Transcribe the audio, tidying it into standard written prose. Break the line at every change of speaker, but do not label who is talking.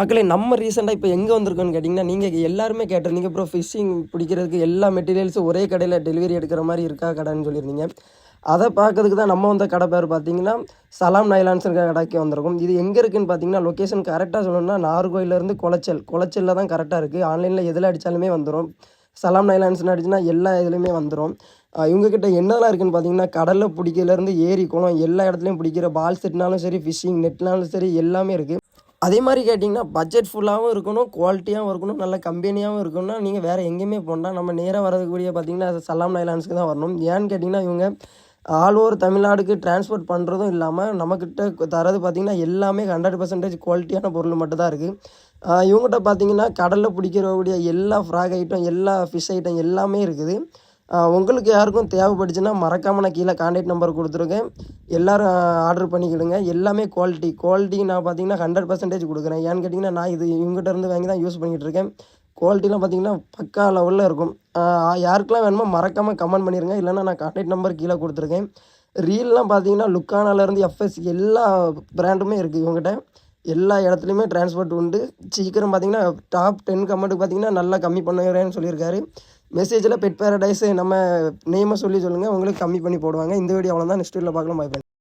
மக்களே நம்ம ரீசெண்டாக இப்போ எங்கே வந்திருக்கோன்னு கேட்டிங்கன்னா, நீங்கள் எல்லாருமே கேட்டிருந்தீங்க ப்ரோ ஃபிஷ்ஷிங் பிடிக்கிறதுக்கு எல்லா மெட்டீரியல்ஸும் ஒரே கடையில் டெலிவரி எடுக்கிற மாதிரி இருக்கா கடைன்னு சொல்லியிருந்தீங்க. அதை பார்க்கறதுக்கு தான் நம்ம வந்த கடை பேர் பார்த்தீங்கன்னா, சலாம் நைலான்ஸுங்கிற கடைக்கு வந்திருக்கும். இது எங்கே இருக்குதுன்னு பார்த்தீங்கன்னா, லொக்கேஷன் கரெக்டாக சொல்லணும்னா நாகர்கோயிலேருந்து குளச்சலில் தான் கரெக்டாக இருக்குது. ஆன்லைனில் எதில் அடித்தாலுமே வந்துடும். சலாம் நைலான்ஸ்னு அடிச்சுன்னா எல்லா இதுலேயுமே வந்துடும். இவங்ககிட்ட என்னெல்லாம் இருக்குதுன்னு பார்த்தீங்கன்னா, கடலில் பிடிக்கிறதுலேருந்து ஏரி, குளம் எல்லா இடத்துலையும் பிடிக்கிற பால் செட்னாலும் சரி, ஃபிஷ்ஷிங் நெட்னாலும் சரி எல்லாமே இருக்குது. அதே மாதிரி கேட்டிங்கன்னா பட்ஜெட் ஃபுல்லாகவும் இருக்கணும், குவாலிட்டியாகவும் இருக்கணும், நல்ல கம்பெனியாகவும் இருக்கணும்னா நீங்கள் வேறு எங்கேயுமே போகணும். நம்ம நேராக வரதுக்கூடிய பார்த்திங்கன்னா சலாம் நைலான்ஸ்க்கு தான் வரணும். ஏன்னு கேட்டிங்கன்னா இவங்க ஆல் ஓவர் தமிழ்நாடுக்கு டிரான்ஸ்போர்ட் பண்ணுறதும் இல்லாமல் நம்மக்கிட்ட தரது பார்த்திங்கன்னா எல்லாமே 100% குவாலிட்டியான பொருள் மட்டும் தான் இருக்குது. இவங்ககிட்ட பார்த்திங்கன்னா கடலில் பிடிக்கிறக்கூடிய எல்லா ஃப்ராக் ஐட்டம், எல்லா ஃபிஷ் ஐட்டம் எல்லாமே இருக்குது. உங்களுக்கு யாருக்கும் தேவைப்பட்டுச்சுன்னா மறக்காமல் நான் கீழே கான்டாக்ட் நம்பர் கொடுத்துருக்கேன். எல்லோரும் ஆர்டர் பண்ணிக்கிடுங்க. எல்லாமே குவாலிட்டி நான் பார்த்தீங்கன்னா 100% கொடுக்குறேன். ஏன்னு கேட்டிங்கன்னா நான் இது இவங்ககிட்ட இருந்து வாங்கி தான் யூஸ் பண்ணிக்கிட்டு இருக்கேன். குவாலிட்டிலாம் பார்த்திங்கன்னா பக்கா லெவலில் இருக்கும். யாருக்கெல்லாம் வேணுமோ மறக்காமல் கமெண்ட் பண்ணிடுங்க. இல்லைனா நான் கான்டாக்ட் நம்பர் கீழே கொடுத்துருக்கேன். ரீல்லாம் பார்த்தீங்கன்னா லுக்கானாலேருந்து எஃப்எஸ் எல்லா பிராண்டுமே இருக்குது இவங்ககிட்ட. எல்லா இடத்துலையுமே டிரான்ஸ்போர்ட் உண்டு. சீக்கிரம் பார்த்திங்கன்னா டாப் 10 கமெண்ட்டுக்கு பார்த்திங்கன்னா நல்லா கம்மி பண்ணுறேன்னு சொல்லியிருக்காரு. மெசேஜில் பெட் பேரடைஸு நம்ம நேமை சொல்லுங்கள், உங்களுக்கு கம்மி பண்ணி போடுவாங்க. இந்த வீடியோ அவ்வளோதான். நெக்ஸ்ட் வீடியோவில் பார்க்கலாம். பை.